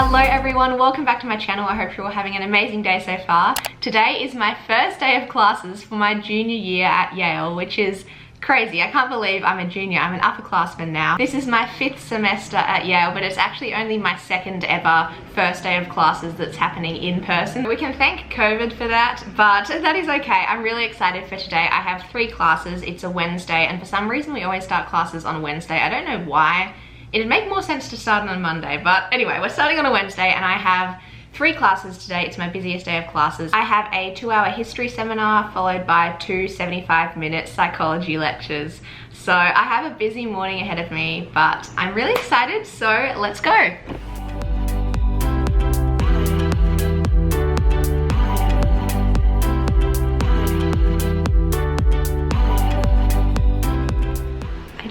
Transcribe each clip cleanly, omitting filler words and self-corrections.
Hello everyone, welcome back to my channel. I hope you're all having an amazing day so far. Today is my first day of classes for my junior year at Yale, which is crazy. I can't believe I'm a junior, I'm an upperclassman now. This is my 5th semester at Yale, but it's actually only my 2nd ever first day of classes that's happening in person. We can thank COVID for that, but that is okay. I'm really excited for today. I have 3 classes, it's a Wednesday, and for some reason we always start classes on a Wednesday. I don't know why. It'd make more sense to start on a Monday, but anyway, we're starting on a Wednesday and I have 3 classes today. It's my busiest day of classes. I have a 2-hour history seminar followed by 2 75-minute psychology lectures. So I have a busy morning ahead of me, but I'm really excited, so let's go. I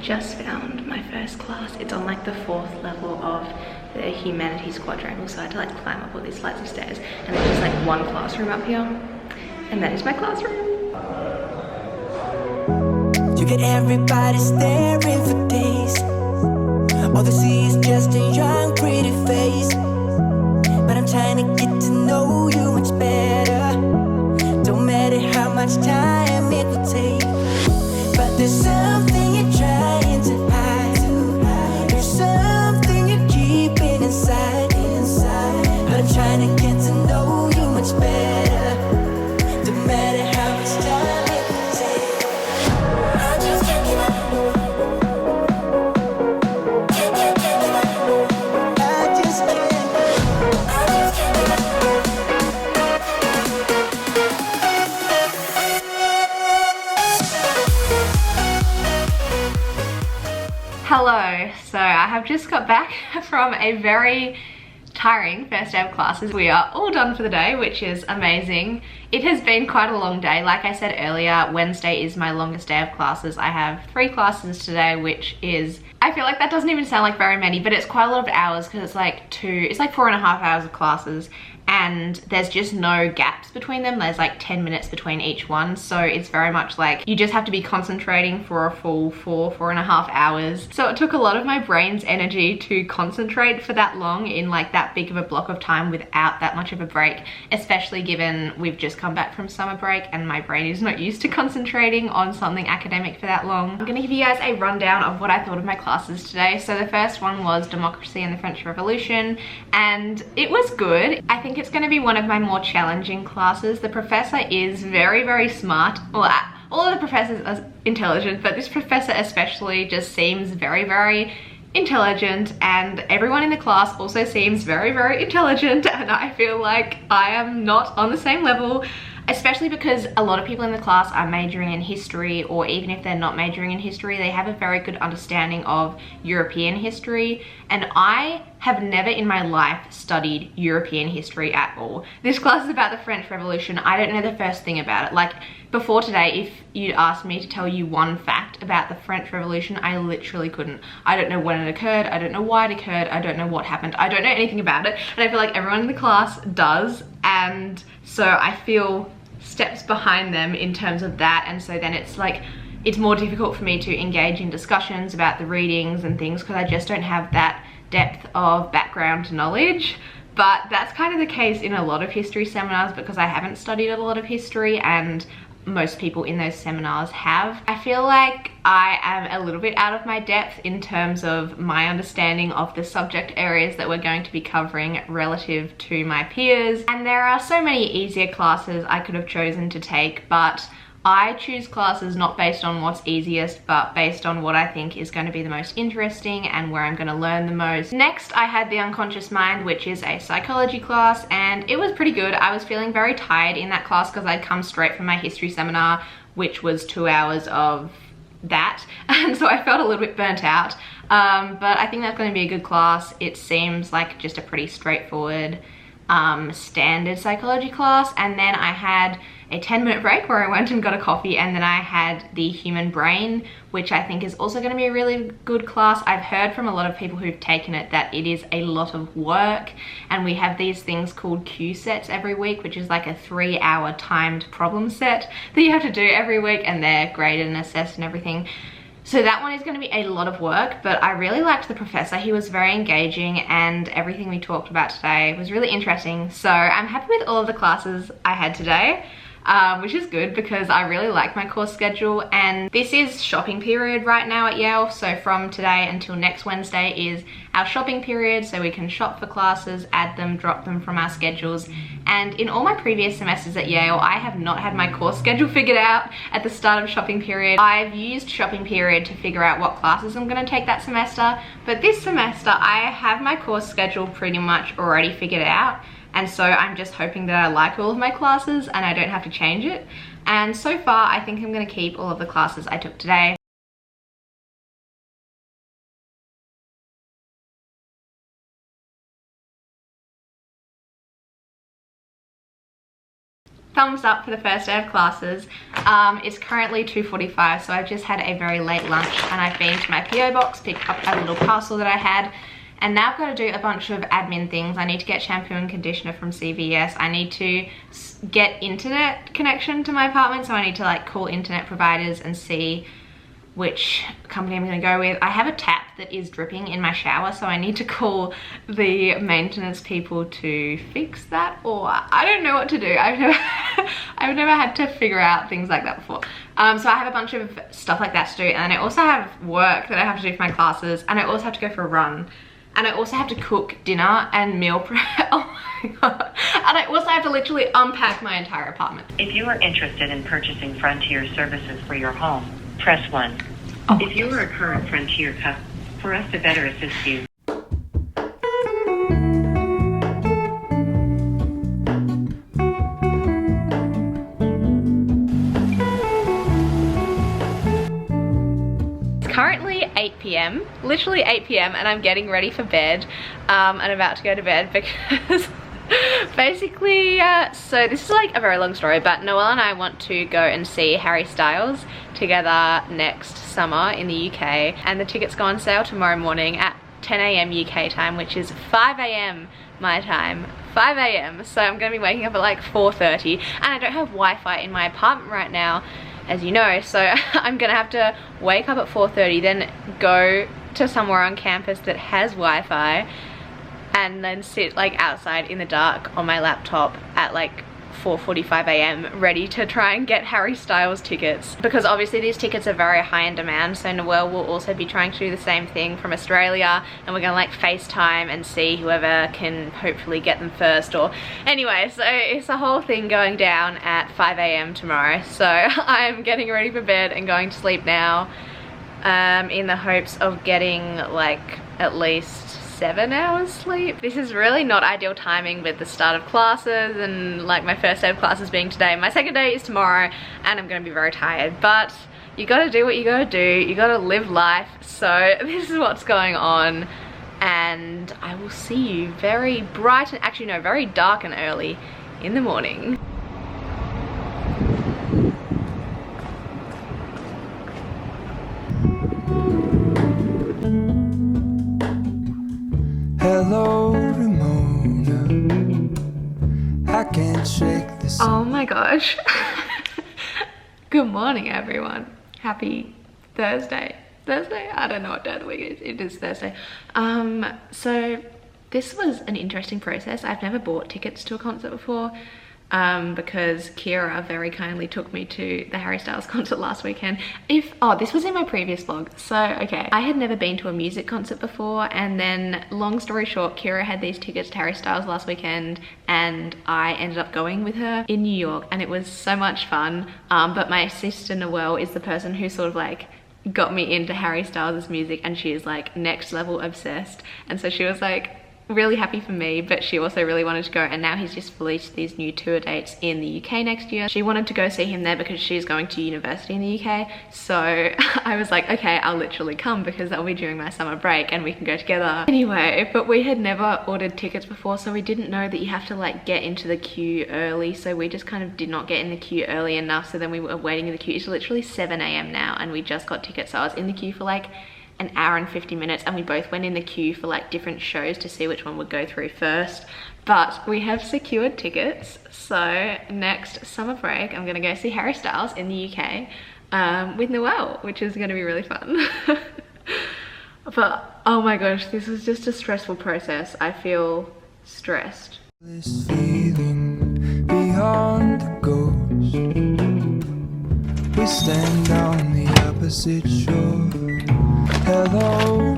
just found my first class. It's on like the 4th level of the humanities quadrangle, so I had to like climb up all these flights of stairs, and there's just like one classroom up here, and that is my classroom. You get everybody staring for days. All they see is just a young pretty face, but I'm trying to get to know you much better. Don't matter how much time it will take, but there's something you're trying to hide. There's something you're keeping inside. But I'm trying to get to know you much better. Don't matter how much time it will take. I just can't give up. I just can't. Hello, so I have just got back from a very tiring first day of classes. We are all done for the day, which is amazing. It has been quite a long day. Like I said earlier, Wednesday is my longest day of classes. I have 3 classes today, which is, I feel like that doesn't even sound like very many, but it's quite a lot of hours because it's like 4.5 hours of classes, and there's just no gaps between them. There's like 10 minutes between each one, so it's very much like you just have to be concentrating for a full 4.5 hours. So it took a lot of my brain's energy to concentrate for that long in like that big of a block of time without that much of a break, especially given we've just come back from summer break and my brain is not used to concentrating on something academic for that long. I'm gonna give you guys a rundown of what I thought of my classes today. So the first one was Democracy and the French Revolution, and it was good. I think it's going to be one of my more challenging classes. The professor is very, very smart. Well, all of the professors are intelligent, but this professor especially just seems very, very intelligent, and everyone in the class also seems very, very intelligent, and I feel like I am not on the same level, especially because a lot of people in the class are majoring in history, or even if they're not majoring in history, they have a very good understanding of European history, and I have never in my life studied European history at all. This class is about the French Revolution. I don't know the first thing about it. Like, before today, if you'd asked me to tell you one fact about the French Revolution, I literally couldn't. I don't know when it occurred, I don't know why it occurred, I don't know what happened, I don't know anything about it, and I feel like everyone in the class does, and so I feel steps behind them in terms of that, and so then it's like it's more difficult for me to engage in discussions about the readings and things because I just don't have that depth of background knowledge. But that's kind of the case in a lot of history seminars because I haven't studied a lot of history and most people in those seminars have. I feel like I am a little bit out of my depth in terms of my understanding of the subject areas that we're going to be covering relative to my peers. And there are so many easier classes I could have chosen to take, but I choose classes not based on what's easiest, but based on what I think is going to be the most interesting and where I'm going to learn the most. Next, I had the Unconscious Mind, which is a psychology class, and it was pretty good. I was feeling very tired in that class because I'd come straight from my history seminar, which was 2 hours of that, and so I felt a little bit burnt out. But I think that's going to be a good class. It seems like just a pretty straightforward standard psychology class. And then I had a 10-minute break where I went and got a coffee, and then I had the Human Brain, which I think is also going to be a really good class. I've heard from a lot of people who've taken it that it is a lot of work, and we have these things called Q sets every week, which is like a 3-hour timed problem set that you have to do every week, and they're graded and assessed and everything. So that one is going to be a lot of work, but I really liked the professor. He was very engaging and everything we talked about today was really interesting. So I'm happy with all of the classes I had today. Which is good because I really like my course schedule, and this is shopping period right now at Yale. So from today until next Wednesday is our shopping period, so we can shop for classes, add them, drop them from our schedules. And in all my previous semesters at Yale, I have not had my course schedule figured out at the start of shopping period. I've used shopping period to figure out what classes I'm going to take that semester, but this semester I have my course schedule pretty much already figured out. And so I'm just hoping that I like all of my classes and I don't have to change it. And so far, I think I'm going to keep all of the classes I took today. Thumbs up for the first day of classes. It's currently 2:45, so I've just had a very late lunch and I've been to my PO box, picked up a little parcel that I had. And now I've got to do a bunch of admin things. I need to get shampoo and conditioner from CVS. I need to get internet connection to my apartment. So I need to like call internet providers and see which company I'm going to go with. I have a tap that is dripping in my shower, so I need to call the maintenance people to fix that, or I don't know what to do. I've never had to figure out things like that before. So I have a bunch of stuff like that to do, and I also have work that I have to do for my classes, and I also have to go for a run. And I also have to cook dinner and meal prep. Oh my god. And I also have to literally unpack my entire apartment. If you are interested in purchasing Frontier services for your home, press 1. Oh, if you are a current Frontier customer, for us to better assist you. Currently 8 p.m, literally 8 p.m, and I'm getting ready for bed. I'm about to go to bed because basically, so this is like a very long story, but Noelle and I want to go and see Harry Styles together next summer in the UK, and the tickets go on sale tomorrow morning at 10 a.m. UK time, which is 5 a.m. my time. 5 a.m, so I'm gonna be waking up at like 4:30, and I don't have Wi-Fi in my apartment right now, as you know, so I'm gonna have to wake up at 4:30, then go to somewhere on campus that has Wi-Fi, and then sit like outside in the dark on my laptop at like 4:45 a.m. ready to try and get Harry Styles tickets, because obviously these tickets are very high in demand. So Noelle will also be trying to do the same thing from Australia, and we're gonna like FaceTime and see whoever can hopefully get them first. Or anyway, so it's a whole thing going down at 5 a.m. tomorrow. So I'm getting ready for bed and going to sleep now, in the hopes of getting like at least 7 hours sleep. This is really not ideal timing with the start of classes and like my first day of classes being today. My second day is tomorrow and I'm gonna be very tired, but you gotta do what you gotta do. You gotta live life. So this is what's going on, and I will see you very bright and actually no, very dark and early in the morning. Hello, Ramona. I can't shake this. Oh my gosh. Good morning, everyone. Happy Thursday. Thursday? I don't know what day of the week it is. It is Thursday. So this was an interesting process. I've never bought tickets to a concert before. Because Kira very kindly took me to the Harry Styles concert last weekend. This was in my previous vlog. So, okay, I had never been to a music concert before, and then long story short, Kira had these tickets to Harry Styles last weekend, and I ended up going with her in New York, and it was so much fun. But my sister Noelle is the person who sort of like got me into Harry Styles' music, and she is like next level obsessed. And so she was like really happy for me, but she also really wanted to go, and now he's just released these new tour dates in the UK next year. She wanted to go see him there because she's going to university in the UK, so I was like, okay, I'll literally come because that'll be during my summer break and we can go together. Anyway, but we had never ordered tickets before, so we didn't know that you have to like get into the queue early, so we just kind of did not get in the queue early enough, so then we were waiting in the queue. It's literally 7 a.m. now and we just got tickets, so I was in the queue for like an hour and 50 minutes, and we both went in the queue for like different shows to see which one would go through first. But we have secured tickets, so next summer break I'm gonna go see Harry Styles in the UK. with Noelle, which is going to be really fun. But oh my gosh, this was just a stressful process. I feel stressed. This feeling beyond the ghost. We stand on the opposite shore. Hello,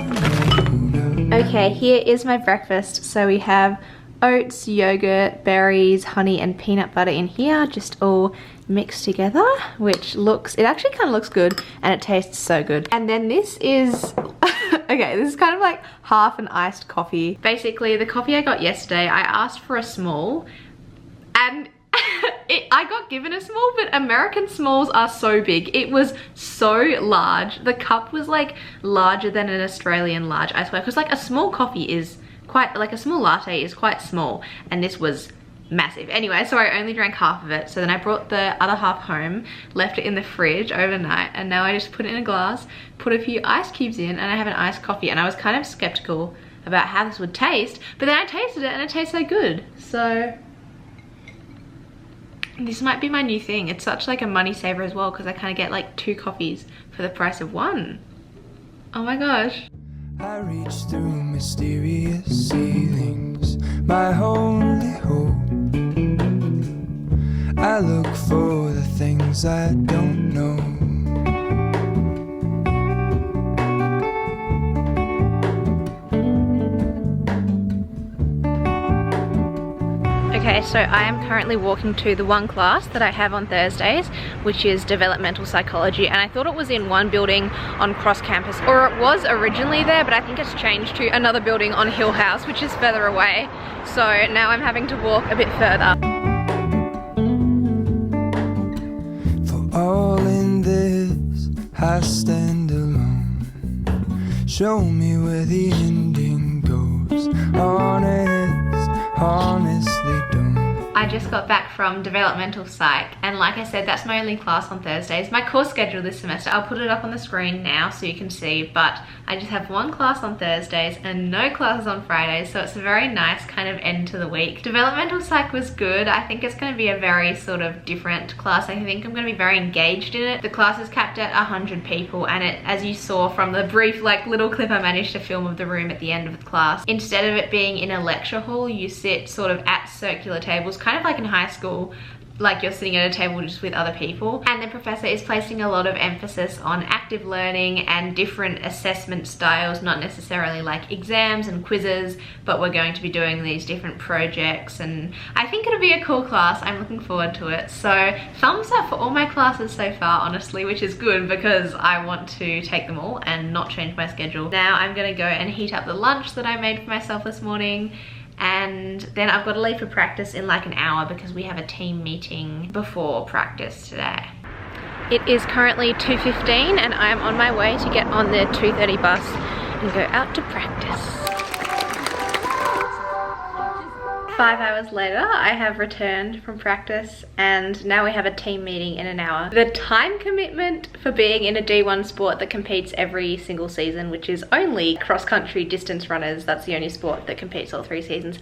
Luna. Okay, here is my breakfast. So we have oats, yogurt, berries, honey and peanut butter in here, just all mixed together, which it actually kind of looks good and it tastes so good. And then this is, okay, this is kind of like half an iced coffee. Basically, the coffee I got yesterday, I asked for a small and I got given a small, but American smalls are so big. It was so large. The cup was like larger than an Australian large, I swear, because like a small coffee is quite, like a small latte is quite small, and this was massive. Anyway, so I only drank half of it. So then I brought the other half home, left it in the fridge overnight, and now I just put it in a glass, put a few ice cubes in, and I have an iced coffee. And I was kind of skeptical about how this would taste, but then I tasted it and it tastes so good. So this might be my new thing. It's such like a money saver as well, because I kind of get like 2 coffees for the price of 1. Oh my gosh. I reach through mysterious ceilings, my only hope. I look for the things I don't know. Okay, so I am currently walking to the one class that I have on Thursdays, which is developmental psychology, and I thought it was in one building on cross campus, or it was originally there, but I think it's changed to another building on Hill House, which is further away. So now I'm having to walk a bit further. For all in this, I stand alone. Show me where the ending goes. Honest, honestly don't. I just got back from developmental psych, and like I said, that's my only class on Thursdays. My course schedule this semester, I'll put it up on the screen now so you can see, but I just have 1 class on Thursdays and no classes on Fridays, so it's a very nice kind of end to the week. Developmental psych was good. I think it's going to be a very sort of different class. I think I'm going to be very engaged in it. The class is capped at 100 people, and it, as you saw from the brief like little clip I managed to film of the room at the end of the class, instead of it being in a lecture hall, you sit sort of at circular tables, kind of like in high school, like you're sitting at a table just with other people. And the professor is placing a lot of emphasis on active learning and different assessment styles, not necessarily like exams and quizzes, but we're going to be doing these different projects, and I think it'll be a cool class. I'm looking forward to it. So thumbs up for all my classes so far, honestly, which is good because I want to take them all and not change my schedule. Now I'm gonna go and heat up the lunch that I made for myself this morning, and then I've got to leave for practice in like an hour because we have a team meeting before practice today. It is currently 2:15 and I am on my way to get on the 2:30 bus and go out to practice. 5 hours later, I have returned from practice and now we have a team meeting in an hour. The time commitment for being in a D1 sport that competes every single season, which is only cross-country distance runners, that's the only sport that competes all 3 seasons,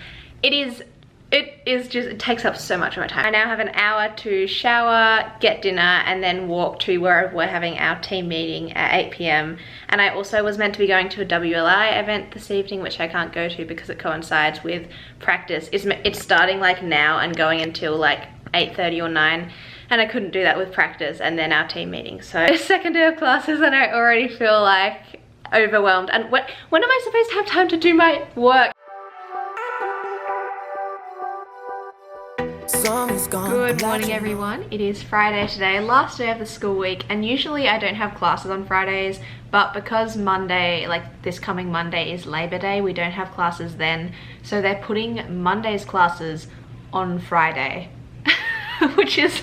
it takes up so much of my time. I now have an hour to shower, get dinner, and then walk to where we're having our team meeting at 8 p.m. And I also was meant to be going to a WLI event this evening, which I can't go to because it coincides with practice. It's starting like now and going until like 8:30 or 9. And I couldn't do that with practice and then our team meeting. So second day of classes and I already feel like overwhelmed. And when am I supposed to have time to do my work? Good morning everyone, it is Friday today, last day of the school week, and usually I don't have classes on Fridays, but because Monday, like this coming Monday is Labor Day, we don't have classes then, so they're putting Monday's classes on Friday, which is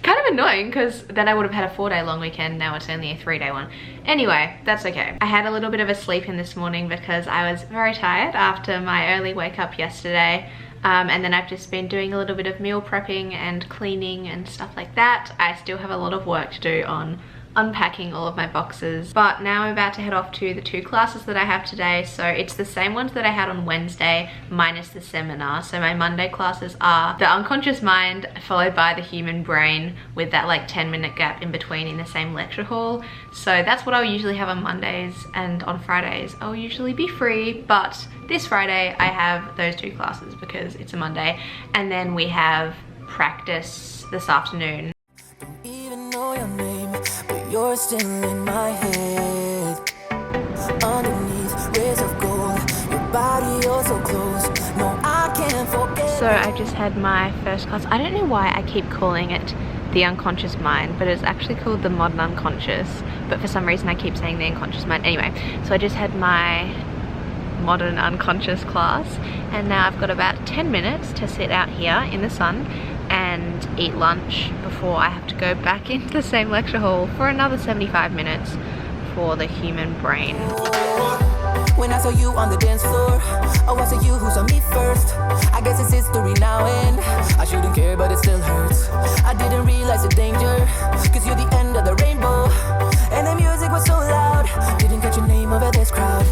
kind of annoying because then I would have had a 4-day long weekend, now it's only a 3-day one. Anyway, that's okay. I had a little bit of a sleep in this morning because I was very tired after my early wake up yesterday. And then I've just been doing a little bit of meal prepping and cleaning and stuff like that. I still have a lot of work to do on unpacking all of my boxes. But now I'm about to head off to the 2 classes that I have today. So it's the same ones that I had on Wednesday minus the seminar. So my Monday classes are the unconscious mind followed by the human brain with that like 10-minute gap in between in the same lecture hall. So that's what I'll usually have on Mondays, and on Fridays I'll usually be free, but this Friday I have those 2 classes because it's a Monday, and then we have practice this afternoon. Don't even know your name, but you're still in my head. Underneath rays of gold, your body oh so close. No, I can't forget. So I just had my first class. I don't know why I keep calling it the unconscious mind, but it's actually called the modern unconscious, but for some reason I keep saying the unconscious mind. Anyway, so I just had my modern unconscious class, and now I've got about 10 minutes to sit out here in the sun and eat lunch before I have to go back into the same lecture hall for another 75 minutes for the human brain. When I saw you on the dance floor, oh, I saw you who saw me first. I guess it's history now, and I shouldn't care, but it still hurts. I didn't realize the danger, cause you're the end of the rainbow, and the music was so loud. Didn't catch your name over this crowd.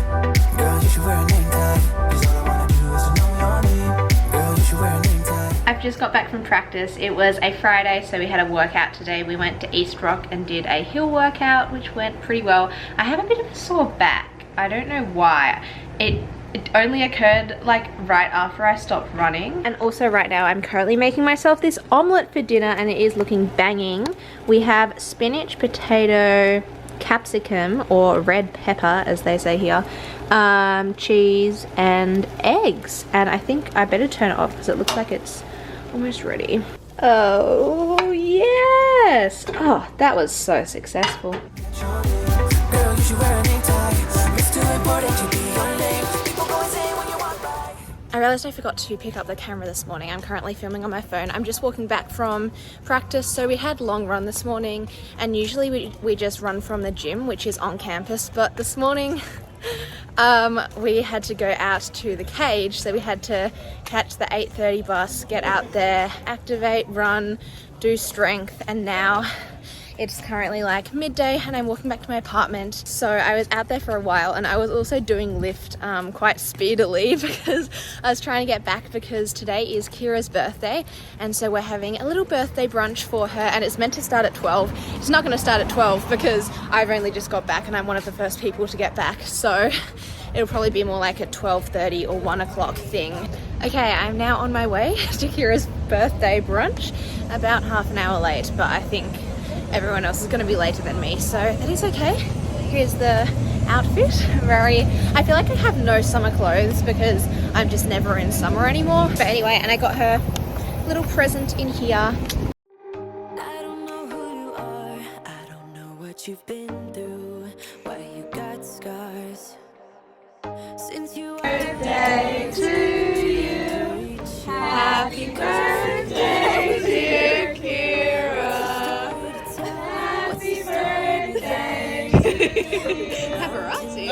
Girl, you should wear a name tag, cause all I wanna do is to know your name. Girl, you should wear a name tag. I've just got back from practice. It was a Friday, so we had a workout today. We went to East Rock and did a hill workout, which went pretty well. I have a bit of a sore back. I don't know why. It only occurred like right after I stopped running. And also right now I'm currently making myself this omelette for dinner, and it is looking banging. We have spinach, potato, capsicum, or red pepper as they say here, cheese and eggs. And I think I better turn it off because it looks like it's almost ready. Oh yes! Oh, that was so successful. Girl, you should wear a name tag. It's too important to be your name. People go insane when you walk by. I realized I forgot to pick up the camera this morning. I'm currently filming on my phone. I'm just walking back from practice. So we had long run this morning, and usually we just run from the gym, which is on campus, but this morning we had to go out to the cage, so we had to catch the 8:30 bus, get out there, activate, run, do strength, and now it's currently like midday and I'm walking back to my apartment. So I was out there for a while, and I was also doing lift quite speedily because I was trying to get back, because today is Kira's birthday, and so we're having a little birthday brunch for her, and it's meant to start at 12. It's not going to start at 12 because I've only just got back and I'm one of the first people to get back, so it'll probably be more like a 12:30 or 1 o'clock thing. Okay, I'm now on my way to Kira's birthday brunch, about half an hour late, but I think everyone else is going to be later than me, so that is okay. Here's the outfit. I feel like I have no summer clothes because I'm just never in summer anymore. But anyway, and I got her little present in here. I don't know who you are. I don't know what you've been through. Why you got scars. Since you Birthday to you. Happy birthday, dear Kira. Happy birthday. Paparazzi.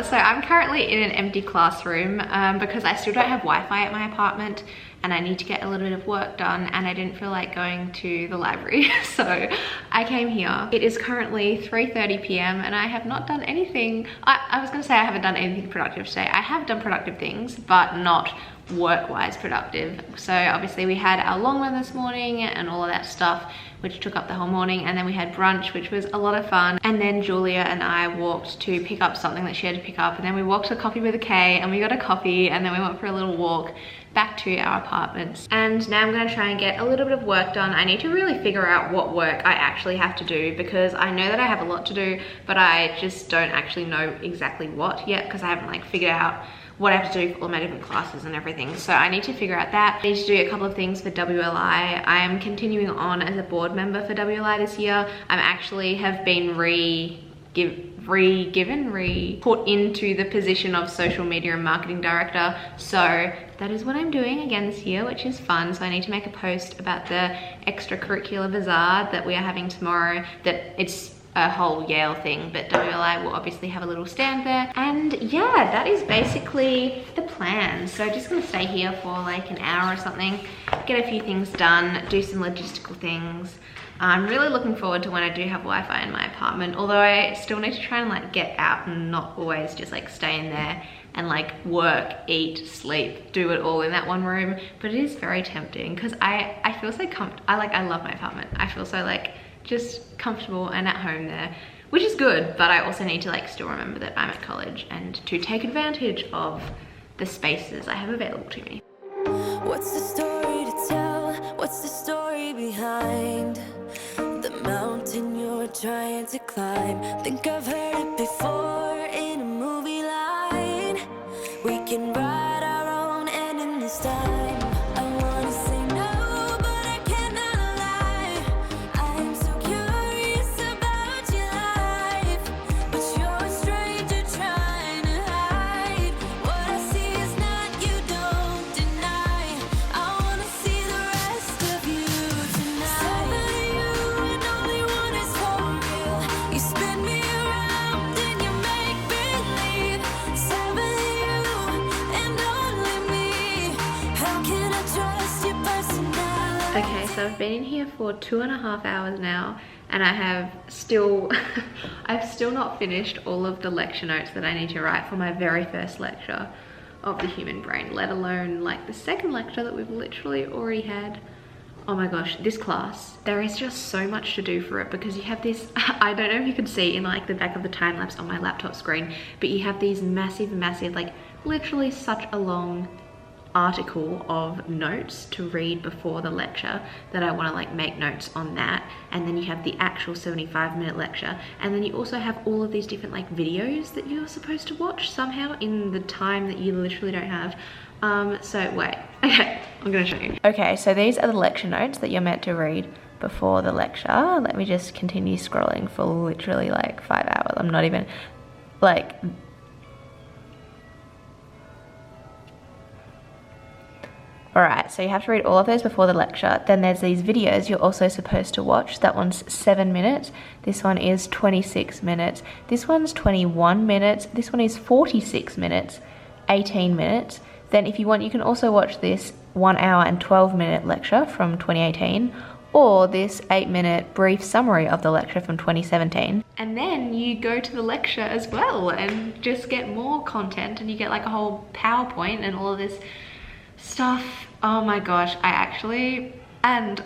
So I'm currently in an empty classroom because I still don't have Wi-Fi at my apartment, and I need to get a little bit of work done, and I didn't feel like going to the library, so I came here. It is currently 3:30 p.m. and I have not done anything. I was gonna say I haven't done anything productive today. I have done productive things, but not work-wise productive. So obviously we had our long run this morning and all of that stuff, which took up the whole morning, and then we had brunch, which was a lot of fun, and then Julia and I walked to pick up something that she had to pick up, and then we walked to Coffee with a K and we got a coffee, and then we went for a little walk back to our apartments. And now I'm going to try and get a little bit of work done. I need to really figure out what work I actually have to do, because I know that I have a lot to do, but I just don't actually know exactly what yet, because I haven't like figured out what I have to do for all my different classes and everything. So I need to figure out that. I need to do a couple of things for WLI. I am continuing on as a board member for WLI this year. I'm actually have been put into the position of social media and marketing director. So that is what I'm doing again this year, which is fun. So I need to make a post about the extracurricular bazaar that we are having tomorrow, that it's a whole Yale thing, but WLI will obviously have a little stand there. And yeah, that is basically the plan. So just gonna stay here for like an hour or something, get a few things done, do some logistical things. I'm really looking forward to when I do have Wi-Fi in my apartment, although I still need to try and like get out and not always just like stay in there and like work, eat, sleep, do it all in that one room. But it is very tempting because I feel so I love my apartment. I feel so like just comfortable and at home there, which is good, but I also need to like still remember that I'm at college and to take advantage of the spaces I have available to me. What's the story to tell? What's the story behind the mountain you're trying to climb? Think I've heard it before in a movie line. We can write our own ending this time. I wanna say no, but I cannot lie. I am so curious about your life, but you're a stranger trying to hide. What I see is not, you don't deny. I wanna see the rest of you tonight. Seven of you and only one is for real. You spin me around and you make believe. Seven of you and only me. How can I trust your personality? Okay, so I've been in here for 2.5 hours now, and I have still, I've still not finished all of the lecture notes that I need to write for my very first lecture of the human brain, let alone like the second lecture that we've literally already had. Oh my gosh, this class, there is just so much to do for it because you have this, I don't know if you can see in like the back of the time lapse on my laptop screen, but you have these massive, like literally such a long article of notes to read before the lecture that I want to like make notes on that, and then you have the actual 75-minute lecture, and then you also have all of these different like videos that you're supposed to watch somehow in the time that you literally don't have. So wait, okay, I'm gonna show you. Okay, so these are the lecture notes that you're meant to read before the lecture. Let me just continue scrolling for literally like 5 hours. I'm not even like, alright, so you have to read all of those before the lecture. Then there's these videos you're also supposed to watch. That one's 7 minutes. This one is 26 minutes. This one's 21 minutes. This one is 46 minutes, 18 minutes. Then if you want, you can also watch this 1 hour and 12-minute lecture from 2018, or this 8-minute brief summary of the lecture from 2017. And then you go to the lecture as well and just get more content, and you get like a whole PowerPoint and all of this stuff. Oh my gosh, I actually, and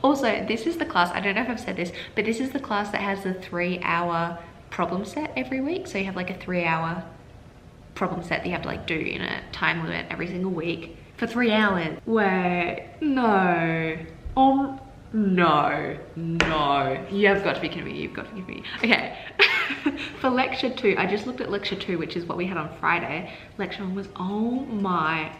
also this is the class, I don't know if I've said this, but this is the class that has the 3-hour problem set every week. So you have like a 3-hour problem set that you have to like do in a time limit every single week for 3 hours. Wait, no. No. You have got to be kidding me, you've got to be kidding me. Okay. For lecture 2, I just looked at lecture 2, which is what we had on Friday. Lecture 1 was, oh my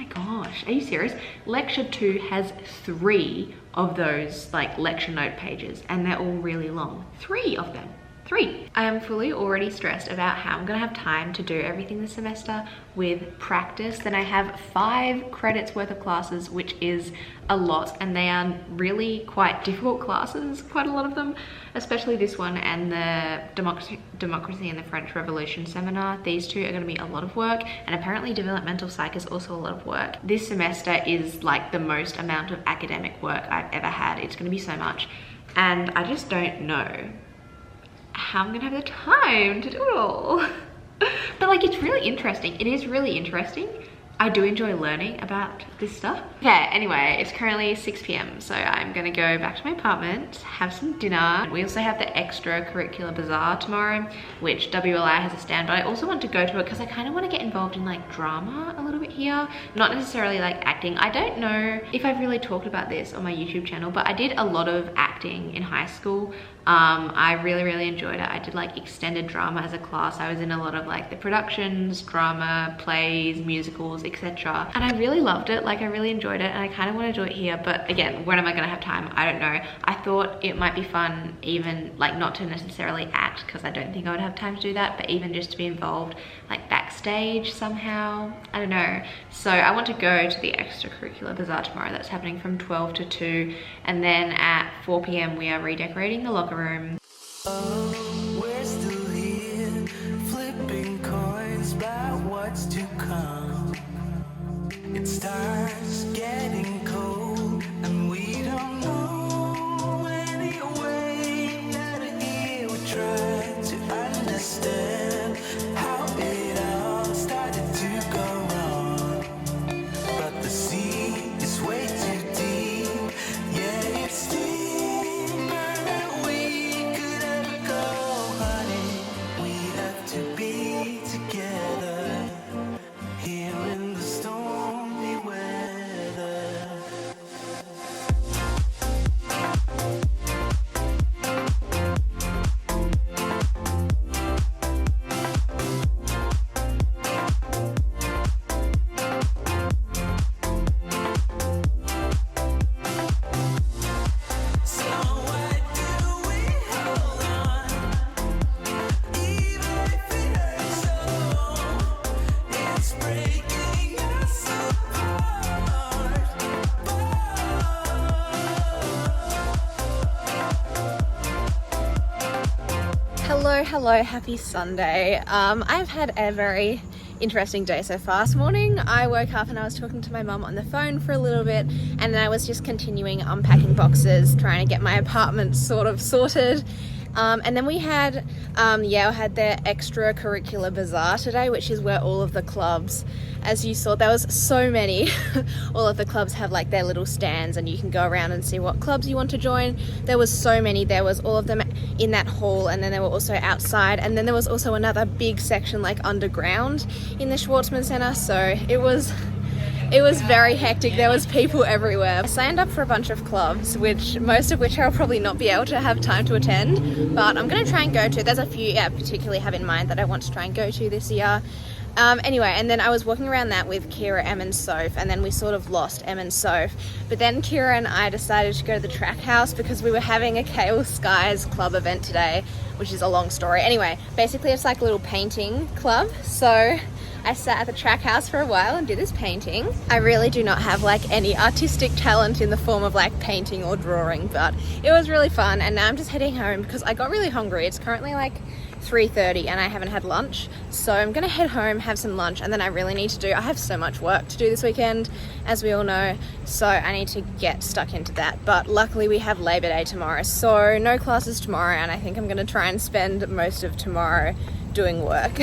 gosh, are you serious? Lecture 2 has 3 of those like lecture note pages, and they're all really long. 3 of them. 3. I am fully already stressed about how I'm gonna have time to do everything this semester with practice. Then I have 5 credits worth of classes, which is a lot, and they are really quite difficult classes, quite a lot of them, especially this one and the Democracy and the French Revolution seminar. These 2 are gonna be a lot of work, and apparently developmental psych is also a lot of work. This semester is like the most amount of academic work I've ever had. It's gonna be so much, and I just don't know how I'm gonna have the time to do it all. But like, it's really interesting. It is really interesting. I do enjoy learning about this stuff. Okay, anyway, it's currently 6 p.m. so I'm gonna go back to my apartment, have some dinner. We also have the Extracurricular Bazaar tomorrow, which WLI has a stand, but I also want to go to it because I kind of want to get involved in like drama a little bit here. Not necessarily like acting. I don't know if I've really talked about this on my YouTube channel, but I did a lot of acting in high school. I really enjoyed it. I did like extended drama as a class. I was in a lot of like the productions, drama, plays, musicals, etc. And I really loved it. Like I really enjoyed it, and I kind of want to do it here, but again, when am I gonna have time? I don't know. I thought it might be fun, even like not to necessarily act, because I don't think I would have time to do that, but even just to be involved like backstage somehow. I don't know. So I want to go to the extracurricular bazaar tomorrow. That's happening from 12 to 2, and then at 4 p.m. we are redecorating the locker room. We're still here, flipping coins about what's to come. It starts getting cold, and we don't know any way out of here. We try to understand how it all started to go wrong, but the sea is way too deep. Yeah, it's deeper than we could ever go, honey. We have to be together here in the stormy weather. So why do we hold on, even if it hurts so? It's breaking us apart. Hello, happy Sunday. I've had a very interesting day so far. This morning I woke up and I was talking to my mum on the phone for a little bit, and then I was just continuing unpacking boxes, trying to get my apartment sort of sorted. And then we had, Yale had their extracurricular bazaar today, which is where all of the clubs, as you saw, there was so many. All of the clubs have like their little stands, and you can go around and see what clubs you want to join. There was so many. There was all of them in that hall, and then they were also outside, and then there was also another big section like underground in the Schwartzman Center. So it was very hectic. There was people everywhere. I signed up for a bunch of clubs, most of which I'll probably not be able to have time to attend, but I'm going to try and go to. There's a few I particularly have in mind that I want to try and go to this year. Anyway, and then I was walking around that with Kira, Em and Soph, and then we sort of lost Em and Soph. But then Kira and I decided to go to the track house because we were having a Kale Skies club event today, which is a long story. Anyway, basically it's like a little painting club. So I sat at the track house for a while and did this painting. I really do not have like any artistic talent in the form of like painting or drawing, but it was really fun. And now I'm just heading home because I got really hungry. It's currently like 3:30 and I haven't had lunch, so I'm gonna head home, have some lunch, and then I really need to I have so much work to do this weekend, as we all know, so I need to get stuck into that. But luckily we have Labor Day tomorrow, so no classes tomorrow, and I think I'm gonna try and spend most of tomorrow doing work.